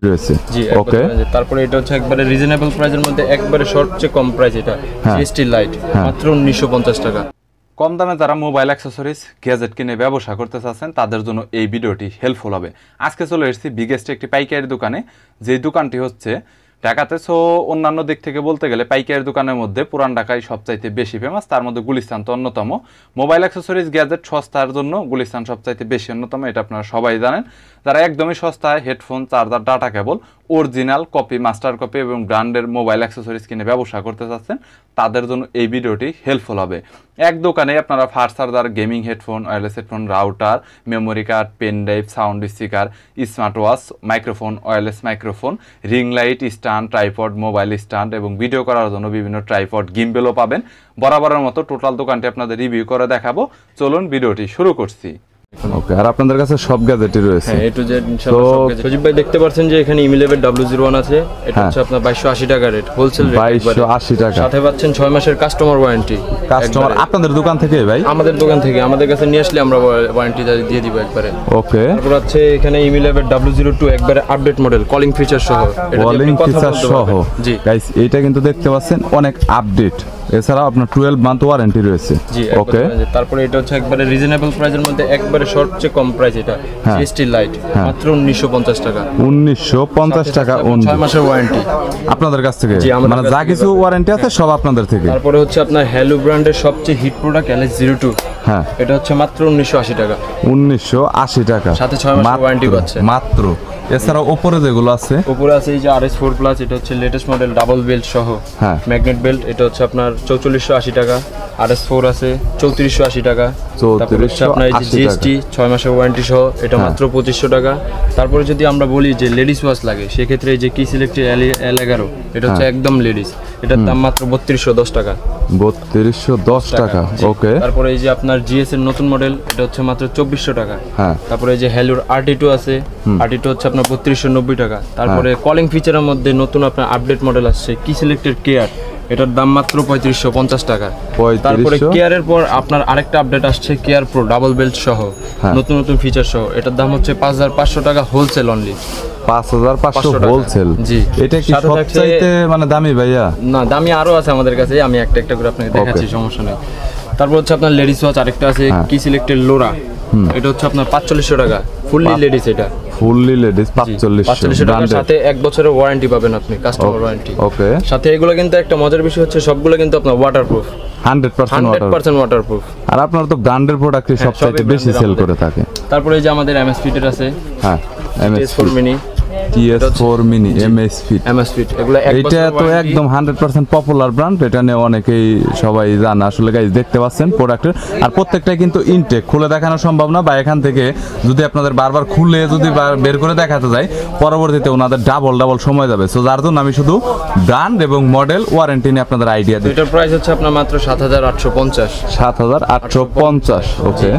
রয়েছে। জি ওকে, তারপরে এটা হচ্ছে একবারে রিজনেবল প্রাইসের মধ্যে একবারে সবচেয়ে কম প্রাইস, এটা জিএসটি লাইট মাত্র 1950 টাকা। কম দামে যারা মোবাইল অ্যাক্সেসরিজ গ্যাজেট কিনে ব্যবসা করতে চাচ্ছেন তাদের জন্য এই ভিডিওটি হেল্পফুল হবে। আজকে চলে এসেছি বিগেস্ট একটি পাইকারি দোকানে, যে দোকানটি হচ্ছে ঢাকাতে। সো অন্যান্য দিক থেকে বলতে গেলে পাইকারি দোকানের মধ্যে পুরান ঢাকায় সবচাইতে বেশি ফেমাস, তার মধ্যে গুলিস্তান তো অন্যতম। মোবাইল অ্যাক্সেসরিজ গ্যাজেট সস্তার জন্য গুলিস্তান সবচাইতে বেশি অন্যতম, এটা আপনারা সবাই জানেন। যারা একদমই সস্তায় headphone, charger, data cable, original copy, master copy এবং ব্র্যান্ডের মোবাইল অ্যাক্সেসরিজ কিনে ব্যবসা করতে চাচ্ছেন তাদের জন্য এই ভিডিওটি হেল্পফুল হবে। এক দোকানে আপনারা fast charger, gaming headphone, wireless headphone, router, memory card, pen drive, sound speaker, smart watch, microphone, wireless microphone, ring light, stand, tripod, mobile stand এবং ভিডিও করার জন্য বিভিন্ন ট্রাইপড, গিম্বেলও পাবেন। বরাবরের মতো টোটাল দোকানটি আপনাদের রিভিউ করে দেখাবো। চলুন ভিডিওটি শুরু করছি। ওকে, আর আপনাদের কাছে সব গ্যাজেটই রয়েছে? হ্যাঁ, এ টু জেড ইনশাআল্লাহ সব গ্যাজেট। সজীব ভাই দেখতে পাচ্ছেন যে এখানে ইমি11 W01 আছে, এটা হচ্ছে আপনার 2280 টাকা রেট, হোলসেল রেট 2280 টাকা। সাথে পাচ্ছেন 6 মাসের কাস্টমার ওয়ারেন্টি। কাস্টমার আপনাদের দোকান থেকে? ভাই আমাদের দোকান থেকে, আমাদের কাছে নিয়ে আসলে আমরা ওয়ারেন্টি দিয়ে দিব একবারে। ওকে, তারপর আছে এখানে ইমি11 W02 একবারে আপডেট মডেল, কলিং ফিচার সহ। কলিং ফিচার সহ। জি গাইস, এইটা কিন্তু দেখতে পাচ্ছেন অনেক আপডেট। এছাড়াও আপনার 12 মান্থ ওয়ারেন্টি রয়েছে। জি ওকে, তারপরে এটা হচ্ছে একবারে রিজনেবল প্রাইসের মধ্যে একবারে সবচেয়ে কম প্রাইস, এটা জিএসটি লাইট মাত্র 1950 টাকা। 1950 টাকা, 6 মাসের ওয়ারেন্টি আপনাদের কাছ থেকে? মানে যা কিছু ওয়ারেন্টি আছে সব আপনাদের থেকে। তারপরে হচ্ছে আপনার হ্যালো ব্র্যান্ডের সবচেয়ে হিট প্রোডাক্ট LS02, হ্যাঁ, এটা হচ্ছে মাত্র 1980 টাকা। 1980 টাকা, সাথে 6 মাসের ওয়ারেন্টি পাচ্ছে মাত্র। এছাড়াও উপরে যেগুলো আছে, উপরে আছে এই যে RS4 প্লাস, এটা হচ্ছে লেটেস্ট মডেল, ডাবল বেল্ট সহ, হ্যাঁ, ম্যাগনেট বেল্ট, এটা হচ্ছে আপনার 4480 টাকা। RS4 আছে 3480 টাকা। তারপরে হচ্ছে আপনার এই যে জিএসটি 6 মাসের ওয়ারেন্টি সহ, এটা মাত্র 2500 টাকা। তারপরে যদি আমরা বলি যে লেডিস ওয়াচ লাগে, সেক্ষেত্রে এই যে কি সিলেক্টেড L11, এটা হচ্ছে একদম লেডিস, এটার দাম মাত্র 3210 টাকা। 3210 টাকা। ওকে, তারপরে এই যে আপনার জিএস এর নতুন মডেল, এটা হচ্ছে মাত্র 2400 টাকা। হ্যাঁ, তারপরে এই যে হ্যালোর RT2 আছে, RT2 হচ্ছে আপনার 3290 টাকা। তারপরে কলিং ফিচারের মধ্যে নতুন আপনার আপডেট মডেল আসছে কি সিলেক্টেড কেয়ার, এটার দাম মাত্র 3550 টাকা। তারপরে কেয়ারের পর আপনার আরেকটা আপডেট আসছে কেয়ার প্রো, ডাবল বেল্ট সহ, নতুন নতুন ফিচার সহ, এটার দাম হচ্ছে 5500 টাকা হোলসেল অনলি। 5500 হোলসেল? জি। এটা কি সবচাইতে মানে দামি ভাইয়া? না, দামি আরো আছে আমাদের কাছে, আমি একটা একটা করে আপনাকে দেখাচ্ছি, সমস্যা নেই। তারপর হচ্ছে আপনার লেডিস ওয়াচ আরেকটা আছে কি সিলেক্টেড লোরা, এটা হচ্ছে আপনার 4500 টাকা, ফুললি লেডিস, এটা ফুললি লেডিস 4500 টাকার সাথে 1 বছরের ওয়ারেন্টি পাবেন আপনি, কাস্টমার ওয়ারেন্টি। ওকে, সাথে এগুলো কিন্তু একটা মজার বিষয় হচ্ছে সবগুলো কিন্তু আপনার ওয়াটারপ্রুফ, 100% ওয়াটারপ্রুফ। আর আপনারা তো ব্র্যান্ডের প্রোডাক্টই সবচেয়ে বেশি সেল করে থাকে। তারপরে এই যে আমাদের MS ফিটের আছে, হ্যাঁ, TS4 mini, TS4 mini, MS fit, এগুলো এটা তো একদম 100% পপুলার ব্র্যান্ড, এটা নিয়ে অনেকেই সবাই জানে আসলে। গাইস দেখতে পাচ্ছেন প্রোডাক্টের, আর প্রত্যেকটাই কিন্তু ইনটেক, খুলে দেখানো সম্ভব না, বা এখান থেকে যদি আপনাদের বারবার খুলে যদি বের করে দেখাতে যায় পরবর্তীতে ওনাদের ডাবল সময় যাবে। সো যার জন্য আমি শুধু ব্র্যান্ড এবং মডেল ওয়ারেন্টি নিয়ে আপনাদের আইডিয়া দিই। এটার প্রাইস হচ্ছে আপনার মাত্র 7850। 7850। ওকে,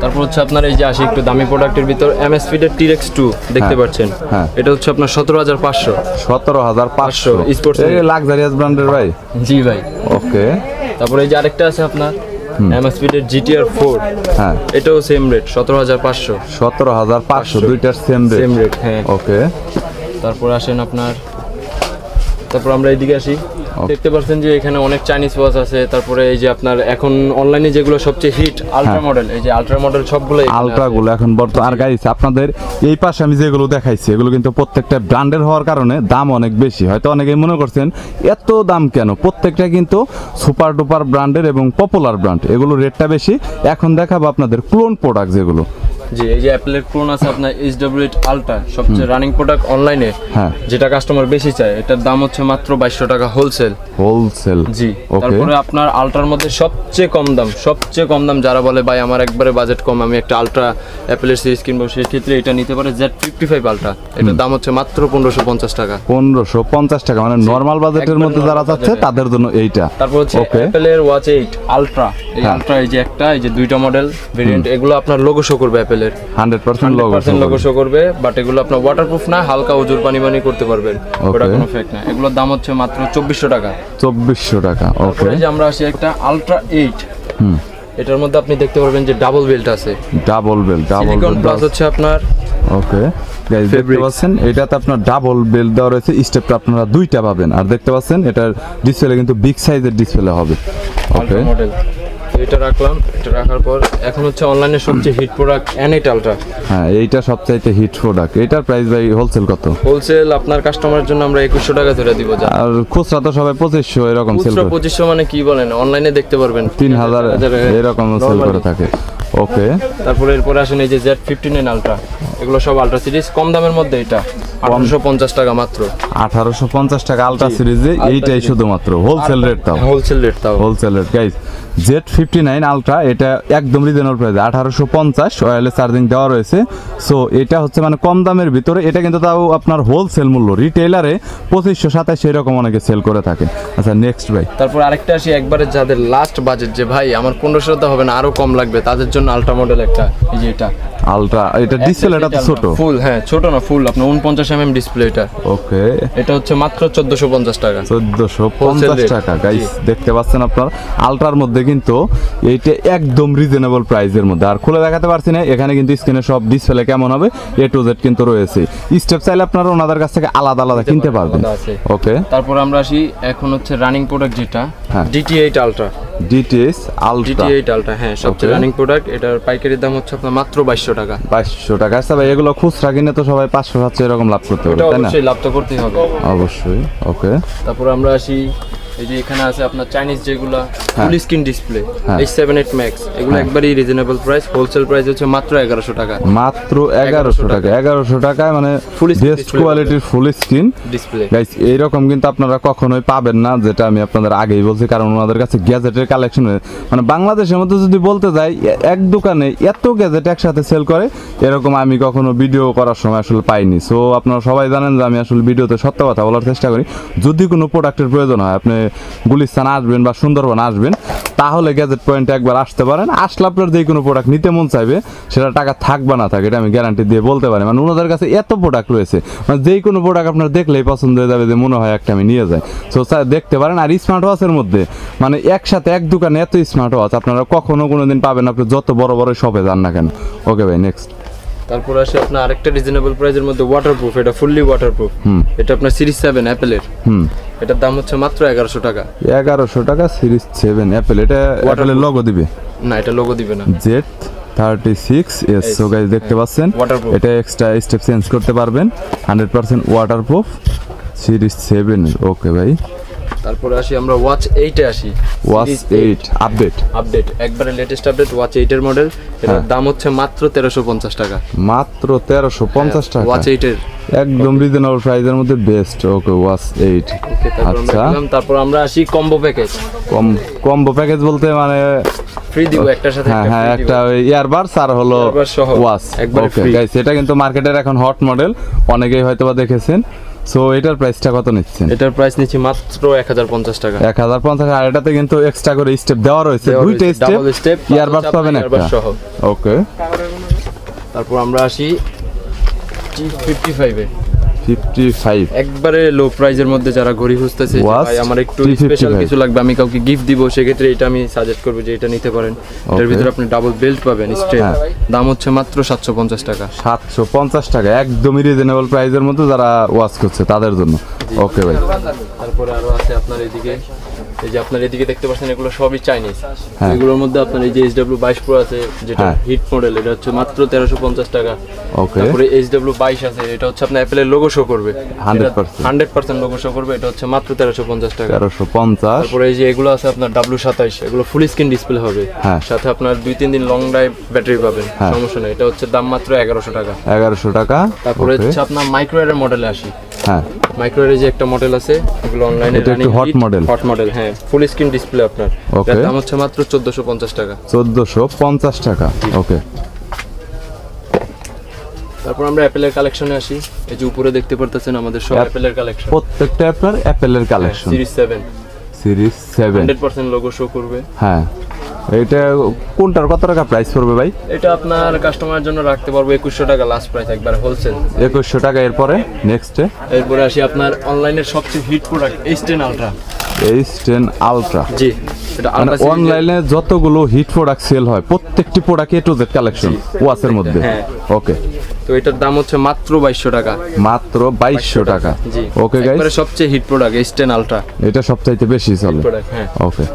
তারপর হচ্ছে আপনার এই যে আসি একটু দামি প্রোডাক্টের ভিতর MS ফিটের T-Rex2 দেখতে পাচ্ছেন, হ্যাঁ, এটা হচ্ছে আপনার 17500। 17500 স্পোর্টস, এই লাক্সারিয়াস ব্র্যান্ডের ভাই? জি ভাই। ওকে, তারপরে এই যে আরেকটা আছে আপনার MS ফিটের GTR4, হ্যাঁ, এটাও সেম রেট 17500। 17500, দুইটার সেম রেট, হ্যাঁ। ওকে, তারপর আসেন আপনার, তারপর আমরা এইদিকে আসি, দেখতে পাচ্ছেন যে এখানে অনেক চাইনিজ ওয়াচ আছে। তারপরে এই যে আপনার এখন অনলাইনে যেগুলো সবচেয়ে হিট আলট্রা মডেল, এই যে আলট্রা মডেল সবগুলো আলট্রাগুলো এখন বর্তমান। আর গাইস আপনাদের এই পাশে আমি যেগুলো দেখাইছি এগুলো কিন্তু প্রত্যেকটা ব্র্যান্ডের হওয়ার কারণে দাম অনেক বেশি। হয়তো অনেকেই মনে করছেন এত দাম কেন, প্রত্যেকটা কিন্তু সুপার ডুপার ব্র্যান্ডের এবং পপুলার ব্র্যান্ড, এগুলো রেটটা বেশি। এখন দেখাবো আপনাদের ক্লোন প্রোডাক্ট যেগুলো। জি, এই যে অ্যাপলের ক্লোন আছে আপনার HW8 আলট্রা, সবচেয়ে রানিং প্রোডাক্ট অনলাইনে, হ্যাঁ, যেটা কাস্টমার বেশি চায়, এটার দাম হচ্ছে মাত্র 2200 টাকা হোলসেল। জি। তারপরে আপনার আলট্রার মধ্যে সবচেয়ে কম দাম যারা বলে ভাই আমার একবারে বাজেট কম, আমি একটা আলট্রা অ্যাপলের সিরিজ কিনবো, সেই ক্ষেত্রে এটা নিতে পারে Z55 আলট্রা, এটার দাম হচ্ছে মাত্র 1550 টাকা। 1550 টাকা, মানে নরমাল বাজেটের মধ্যে যারা চাচ্ছে তাদের জন্য এইটা। তারপর হচ্ছে অ্যাপলের ওয়াচ 8 আলট্রা, এই আলট্রা, এই যে একটা, এই যে দুইটা মডেল ভেরিয়েন্ট, এগুলো আপনার লোগো শো করবে অ্যাপলের, 100% লোগো শো করবে, বাট এগুলো আপনার ওয়াটারপ্রুফ না, হালকা ওজোর পানি করতে পারবেন, ওটা কোনো ফেক না। এগুলোর দাম হচ্ছে মাত্র 2400 টাকা। 2400 টাকা। ওকে, এই যে আমরা আসি একটা আলট্রা 8, এটার মধ্যে আপনি দেখতে পারবেন যে ডাবল বেল্ট আছে, ডাবল বেল্ট প্লাস হচ্ছে আপনার ওকে গাইস দেখতে পাচ্ছেন এটাতে আপনার ডাবল বেল্ট দেওয়া রয়েছে, স্টেপটা আপনারা দুইটা পাবেন। আর দেখতে পাচ্ছেন এটার ডিসপ্লে কিন্তু বিগ সাইজের ডিসপ্লে হবে। ওকে মডেল এটা রাখলাম, এটা রাখার পর এখন হচ্ছে অনলাইনে সবচেয়ে হিট প্রোডাক্ট N8 Ultra। হ্যাঁ এইটা সবচাইতে হিট প্রোডাক্ট। এটার প্রাইস ভাই হোলসেল কত? হোলসেল আপনার কাস্টমারের জন্য আমরা 2100 টাকা ধরে দিব। যা আর খুচরা তো সবাই 2500 এরকম সেল খুচরা করে। 2500 মানে কি বলেন, অনলাইনে দেখতে পারবেন 3000 এরকম সেল করে থাকে। ওকে তারপরে এরপরে আসেন এই যে Z59 Ultra, এগুলো সব আলট্রা সিরিজ, কম দামের মধ্যে। এটা 1850 টাকা মাত্র। 1850 টাকা আলট্রা সিরিজে এইটাই শুধুমাত্র হোলসেল রেট তাও। হোলসেল রেট তাও। Wholesale rate guys. Z59 ultra এটা একদম রিজনেবল প্রাইস 1850, ওয়্যারলেস চার্জিং দেওয়া রয়েছে। সো এটা হচ্ছে মানে কম দামের ভিতরে, এটা কিন্তু তাও আপনার হোলসেল মূল্য, রিটেইলারে 2500-2700 এরকম অনেকে সেল করে থাকে। আচ্ছা নেক্সট ভাই। তারপর আরেকটা আসি একবারে যাদের লাস্ট বাজেট, যে ভাই আমার 1500 হবে না আরো কম লাগবে, তাদের জন্য আলট্রা মডেল একটা, এই যে এটা আলট্রা। এটা ডিসপ্লেটা তো ছোট। ফুল, হ্যাঁ ছোট না ফুল, আপনার 49 mm ডিসপ্লে এটা। ওকে এটা হচ্ছে মাত্র 1450 টাকা। 1450 টাকা গাইস দেখতে পাচ্ছেন আপনার আলট্রার মধ্যে কিন্তু এইটা একদম রিজনেবল প্রাইসের মধ্যে। আর খুলে দেখাতে পারছি না, এখানে কিন্তু স্ক্রিনে সব ডিসপ্লে কেমন হবে A to Z কিন্তু রয়েছে। স্টেপ চাইলে আপনারা ওনাদের কাছ থেকে আলাদা আলাদা কিনতে পারবেন। ওকে তারপর আমরা আসি এখন হচ্ছে রানিং প্রোডাক্ট যেটা হ্যাঁ। DT8 Ultra। DTS ultra DT8 Ultra হ্যাঁ সবচেয়ে রানিং প্রোডাক্ট। এটার পাইকারি দাম হচ্ছে আপনার মাত্র 2200 টাকা। 2200 টাকা। আচ্ছা ভাই এগুলো খুচরা কিনে তো সবাই 500-700 এরকম লাভ করতে পারবে এটা তাই না? অবশ্যই লাভ তো করতেই হবে। অবশ্যই। ওকে তারপর আমরা আসি এই যে এখানে আছে আপনার চাইনিজ যেগুলা হ্যাঁ। ফুল স্ক্রিন ডিসপ্লে হ্যাঁ। H78 Max, এগুলো হ্যাঁ। একবারই রিজনেবল প্রাইস। হোলসেল প্রাইস হচ্ছে মাত্র 1100 টাকা। মাত্র 1100 টাকা। 1100 টাকায় মানে Full screen বেস্ট display কোয়ালিটির ফুল স্ক্রিন ডিসপ্লে। গাইস। এইরকম কিন্তু আপনারা কখনোই পাবেন না, যেটা আমি আপনাদের আগেই বলছি, কারণ ওনাদের কাছে গ্যাজেটের কালেকশন মানে বাংলাদেশের মধ্যে যদি বলতে যাই এক দোকানে এত গ্যাজেট একসাথে সেল করে এরকম আমি কখনো ভিডিও করার সময় আসলে পাইনি। সো আপনারা সবাই জানেন যে আমি আসলে ভিডিওতে সত্য কথা বলার চেষ্টা করি। যদি কোনো প্রোডাক্টের প্রয়োজন হয় আপনি গুলিস্তান আসবেন বা সুন্দরবন আসবেন, তাহলে গ্যাজেট পয়েন্টে একবার আসতে পারেন। আসলে আপনার যে কোনো প্রোডাক্ট নিতে মন চাইবে সেটা টাকা থাকবে না থাকে, এটা আমি গ্যারান্টি দিয়ে বলতে পারি। মানে ওনাদের কাছে এত প্রোডাক্ট রয়েছে, মানে যে কোনো প্রোডাক্ট আপনার দেখলেই পছন্দ হয়ে যাবে, যে মনে হয় একটা আমি নিয়ে যাই। সো দেখতে পারেন। আর স্মার্ট ওয়াচের মধ্যে মানে একসাথে এক দোকানে এত স্মার্ট ওয়াচ আপনারা কখনো কোনোদিন পাবেন, আপনি যত বড় বড় শপে যান না কেন। ওকে ভাই নেক্সট। তারপর আসে আপনার আরেকটা রিজনেবল প্রাইসের মধ্যে ওয়াটারপ্রুফ, এটা ফুললি ওয়াটারপ্রুফ। এটা আপনার সিরিজ 7 অ্যাপেলের। এটার দাম হচ্ছে মাত্র 1100 টাকা। 1100 টাকা সিরিজ 7 অ্যাপেল। এটা অ্যাপেলের লোগো দিবে না, এটা লোগো দিবে না। Z36S। সো গাইস দেখতে পাচ্ছেন Waterproof। এটা এক্সট্রা স্টেপ চেঞ্জ করতে পারবেন, 100% ওয়াটারপ্রুফ সিরিজ 7। ওকে ভাই। তারপরে আসি আমরা ওয়াচ 8 এ আসি। ওয়াচ 8 আপডেট একবারে লেটেস্ট আপডেট ওয়াচ 8 এর মডেল। এটার দাম হচ্ছে মাত্র 1350 টাকা। মাত্র 1350 টাকা। ওয়াচ 8 এর একদম রিজনেবল প্রাইসের মধ্যে বেস্ট। ওকে ওয়াচ 8। আচ্ছা তারপর আমরা আসি কম্বো প্যাকেজ। কম্বো প্যাকেজ বলতে মানে ফ্রি দিব একটার সাথে হ্যাঁ হ্যাঁ একটা ইয়ারবাডস আর হলো Earbuds সহ ওয়াচ। একবারে ওকে free। গাইস এটা কিন্তু মার্কেটের এখন হট মডেল, অনেকেই হয়তোবা দেখেছেন। সো এটার প্রাইসটা কত নিচ্ছেন? এটার প্রাইস নিচ্ছি মাত্র 1050 টাকা। 1050। আর এটাতে কিন্তু এক্সট্রা করে স্টেপ দেওয়া রয়েছে, দুইটা স্টেপ, ডাবল স্টেপ, ইয়ারবাডস পাবেন একটা। ওকে। তারপর আমরা আসি T55 এ। 55 একবারে লো প্রাইজের মধ্যে যারা ঘড়ি খুঁজতেছে যে Watch ভাই আমার একটু T55 স্পেশাল কিছু লাগবে, আমি কাউকে গিফট দিব, সেক্ষেত্রে এটা আমি সাজেস্ট করবো যে এটা নিতে পারেন। এটার ভিতরে আপনি ডাবল বেল্ট পাবেন স্ট্রেট। দাম হচ্ছে মাত্র 750 টাকা। 750 টাকা একদমই রিজনেবল প্রাইসের মধ্যে যারা ওয়াচ করছে তাদের জন্য। ওকে ভাই। তারপরে আরো আছে আপনার এদিকে, এই যে আপনার এদিকে দেখতে পাচ্ছেন এগুলো সবই চাইনিজ। হ্যাঁ। এগুলোর মধ্যে আপনার এই যে HW22 Pro আছে, যেটা হ্যাঁ। হিট মডেল, এটা হচ্ছে মাত্র 1350 টাকা। ওকে। তারপরে HW22 আছে, এটা হচ্ছে আপনার অ্যাপেলের লোগো শো করবে, 100% লোগো শো করবে, এটা হচ্ছে মাত্র 1350 টাকা। 1350। তারপরে এই যে এগুলো আছে আপনার W27, এগুলো ফুল স্ক্রিন ডিসপ্লে হবে, হ্যাঁ। সাথে আপনার 2-3 দিন লং ড্রাইভ ব্যাটারি পাবেন, হ্যাঁ। সমস্যা নেই। এটা হচ্ছে দাম মাত্র 1100 টাকা। 1100 টাকা। তারপরে ওকে। হচ্ছে আপনার মাইক্রোওয়েভের মডেলে আসি। হ্যাঁ মাইক্রোওয়েভের যে একটা মডেল আছে, এগুলো অনলাইনে এটা একটু hot model। হট মডেল, হ্যাঁ ফুল স্ক্রিন ডিসপ্লে আপনার। ওকে। এর দাম হচ্ছে মাত্র 1450 টাকা। 1450 টাকা। ওকে। তারপর আমরা অ্যাপেলের কালেকশনে আসি। এই যে উপরে দেখতে পারতেছেন আমাদের সব অ্যাপেলের কালেকশন, প্রত্যেকটা আপনার অ্যাপেলের collection. Series 7 series 7 100% logo show করবে। হ্যাঁ এটা কোনটার কত টাকা প্রাইস পড়বে ভাই? এটা আপনার কাস্টমারের জন্য রাখতে পারবো 2100 টাকা লাস্ট প্রাইস, একবার হোলসেল 2100 টাকা। এরপরে নেক্সটে এরপরে আসি আপনার অনলাইনের সবচেয়ে hit product S10 Ultra। H10 ultra. জি, এটা মানে আলট্রা সিরিজের। অনলাইনে যতগুলো হিট প্রোডাক্ট সেল হয় প্রত্যেকটি product A to Z collection ওয়াচের মধ্যে। হ্যাঁ। ওকে, তো এটার দাম হচ্ছে মাত্র 2200 টাকা। মাত্র 2200 টাকা। জি, ওকে গাইস, একবারে সবচেয়ে হিট প্রোডাক্ট H10 আলট্রা এটা সবচাইতে বেশি চলে। প্রোডাক্ট। হ্যাঁ, ওকে,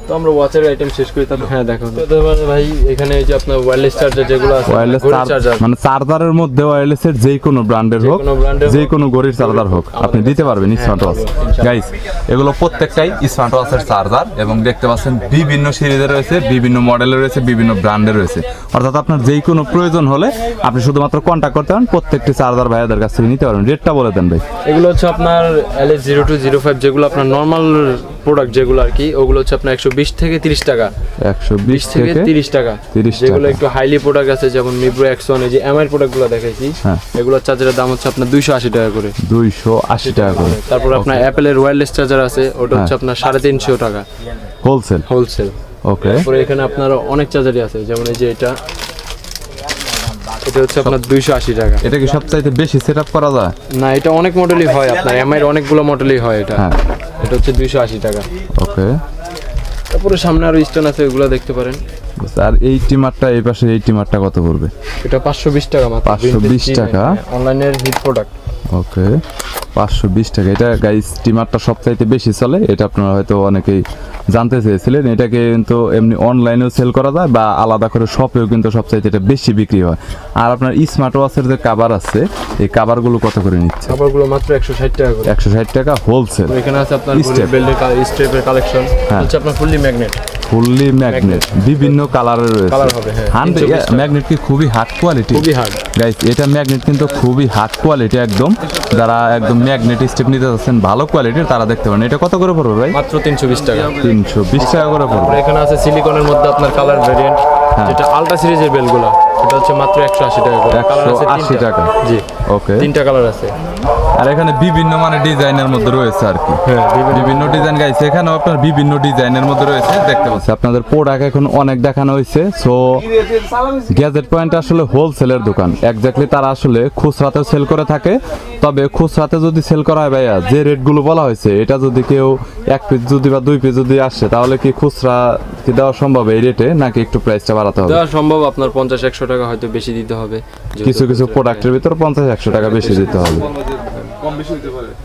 তো আমরা ওয়াচের আইটেম শেষ করি তারপর। হ্যাঁ দেখো তো ভাই, এখানে এই যে আপনার ওয়্যারলেস চার্জার যেগুলো আছে, ওয়্যারলেস চার্জার, মানে চার্জারের মধ্যে ওয়্যারলেসের যে কোনো ব্র্যান্ডের হোক, যেকোনো brand এর যে কোনো ঘড়ির চার্জার হোক আপনি দিতে পারবেন স্মার্ট ওয়াচ। গাইস, এগুলো প্রত্যেকটাই স্মার্ট ওয়াচের চার্জার এবং দেখতে পাচ্ছেন বিভিন্ন সিরিজের রয়েছে, বিভিন্ন মডেলের রয়েছে, বিভিন্ন ব্র্যান্ডের রয়েছে। অর্থাৎ আপনার যেই কোনো প্রয়োজন হলে আপনি শুধুমাত্র কন্ট্যাক্ট করতে পারেন, প্রত্যেকটি চার্জার ভাইয়াদের কাছ থেকে নিতে পারবেন। রেটটা বলে দেন ভাই। এগুলো হচ্ছে আপনার LH0205 যেগুলো আপনার নরমাল প্রোডাক্ট যেগুলো আর কি, ওগুলো হচ্ছে আপনার 120 থেকে 30 টাকা। 120 থেকে 30 টাকা। 30 যেগুলো টাকা। একটু হাইলি প্রোডাক্ট আছে যেমন মিব্রো X1, এই যে এমআই প্রোডাক্টগুলো দেখাইছি, হ্যাঁ। এগুলোর চার্জারের দাম হচ্ছে আপনার 280 টাকা করে। 280 টাকা করে। তারপর আপনার অ্যাপেলের ওয়্যারলেস চার্জার আছে, ওটা হচ্ছে আপনার 350 টাকা হোলসেল। হোলসেল। ওকে, তারপরে এখানে আপনার অনেক চার্জারই আছে, যেমন এই যে এটা হচ্ছে আপনার 280 টাকা। এটা কি সবচাইতে বেশি সেটআপ করা যায়? না, এটা অনেক মডেলই হয়, আপনার এমআই অনেকগুলো মডেলই হয় এটা। হ্যাঁ। এটা হচ্ছে 280 টাকা। ওকে, তারপরে সামনে আরো স্ট্যান্ড আছে, ওগুলো দেখতে পারেন। আর এই টিমারটা, এই পাশে এই টিমারটা কত পড়বে? এটা 520 টাকা মাত্র। 520 টাকা। অনলাইনের হিট প্রোডাক্ট। ওকে, 520 টাকা। এটা গাইস টিমারটা সবচাইতে বেশি চলে, এটা আপনারা হয়তো অনেকেই জানতে চেয়েছিলেন। এটাকে কিন্তু এমনি অনলাইনেও সেল করা যায় বা আলাদা করে শপেও কিন্তু সবচাইতে এটা বেশি বিক্রি হয়। আর আপনার স্মার্ট ওয়াচের যে কাভার আছে, এই কাভারগুলো কত করে নিচ্ছে? খাবারগুলো মাত্র 160 টাকা করে। 160 টাকা হোলসেল। তো এখানে আছে আপনার Step। বেল্টের স্টেপের কালেকশন, হ্যাঁ। হচ্ছে আপনার ফুললি ম্যাগনেট। ফুললি ম্যাগনেট, বিভিন্ন কালারের রয়েছে। কালার হবে, হ্যাঁ। 100 ম্যাগনেট কি খুবই হার্ড কোয়ালিটি? খুবই হার্ড। গাইস, এটা ম্যাগনেট কিন্তু খুবই হার্ড কোয়ালিটি একদম। যারা একদম ম্যাগনেট স্টেপ নিতে যাচ্ছেন ভালো কোয়ালিটির, তারা দেখতে পারেন। এটা কত করে পড়বে ভাই? মাত্র 320 টাকা। 320 টাকা করে পড়বে। তারপরে এখানে আছে সিলিকনের মধ্যে আপনার কালার ভেরিয়েন্ট, যেটা আলট্রা সিরিজের বেলগুলো, এটা হচ্ছে মাত্র 180 টাকা করে। কালার আছে 180 তিনটা। টাকা। জি, ওকে, 3টা কালার আছে। আর এখানে বিভিন্ন মানে ডিজাইনের মধ্যে রয়েছে আর কি। হ্যাঁ, বিভিন্ন ডিজাইন গাইছে, এখানেও আপনার বিভিন্ন ডিজাইনের মধ্যে রয়েছে দেখতে পাচ্ছেন। আপনাদের প্রোডাক্ট এখন অনেক দেখানো হয়েছে। সো গ্যাজেট পয়েন্ট আসলে হোলসেলের দোকান, এক্স্যাক্টলি তারা আসলে খুচরাতেও সেল করে থাকে। তবে খুচরাতে যদি সেল করা হয় ভাইয়া, যে রেটগুলো বলা হয়েছে, এটা যদি কেউ 1 পিস যদি বা 2 পিস যদি আসে, তাহলে কি খুচরা কি দেওয়া সম্ভব এই রেটে, নাকি একটু প্রাইসটা বাড়াতে হবে? দেওয়া সম্ভব, আপনার 50-100 টাকা হয়তো বেশি দিতে হবে। কিছু কিছু প্রোডাক্টের ভিতর 50-100 টাকা বেশি দিতে হবে।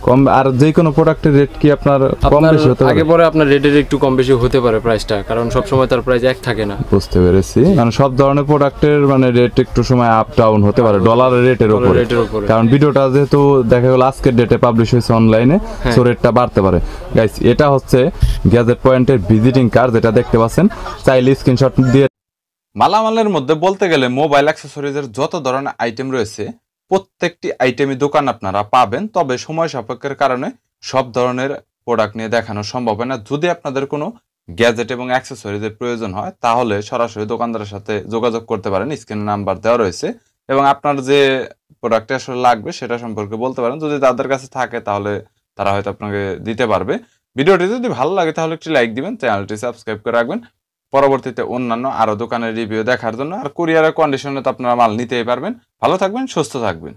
কম। আর যে কোনো প্রোডাক্টের রেট কি আপনার কম আপনার বেশি হতে আগে পারে? পরে আপনার রেটের একটু কম বেশি হতে পারে প্রাইসটা, কারণ সব সময় তার প্রাইস এক থাকে না। বুঝতে পেরেছি, মানে সব ধরনের প্রোডাক্টের মানে রেট একটু সময় আপ ডাউন হতে পারে ডলারের রেটের উপরে। রেটের উপরে। কারণ ভিডিওটা যেহেতু দেখা গেল আজকের ডেটে পাবলিশ হয়েছে অনলাইনে, সো রেটটা বাড়তে পারে। গাইস, এটা হচ্ছে গ্যাজেট পয়েন্টের ভিজিটিং কার্ড, যেটা দেখতে পাচ্ছেন। চাইলে স্ক্রিনশট দিয়ে। মালামালের মধ্যে বলতে গেলে মোবাইল অ্যাক্সেসরিজের যত ধরনের আইটেম রয়েছে, প্রত্যেকটি আইটেমই দোকান আপনারা পাবেন। তবে সময় সাপেক্ষের কারণে সব ধরনের প্রোডাক্ট নিয়ে দেখানো সম্ভব হয় না। যদি আপনাদের কোনো গ্যাজেট এবং অ্যাক্সেসরিজের প্রয়োজন হয়, তাহলে সরাসরি দোকানদারের সাথে যোগাযোগ করতে পারেন। স্ক্রিনে নাম্বার দেওয়া রয়েছে, এবং আপনার যে প্রোডাক্টটা আসলে লাগবে সেটা সম্পর্কে বলতে পারেন। যদি তাদের কাছে থাকে, তাহলে তারা হয়তো আপনাকে দিতে পারবে। ভিডিওটি যদি ভালো লাগে তাহলে একটি লাইক দিবেন, চ্যানেলটি সাবস্ক্রাইব করে রাখবেন পরবর্তীতে অন্যান্য আরো দোকানের রিভিউ দেখার জন্য। আর কুরিয়ারের কন্ডিশনে তো আপনারা মাল নিতেই পারবেন। ভালো থাকবেন, সুস্থ থাকবেন।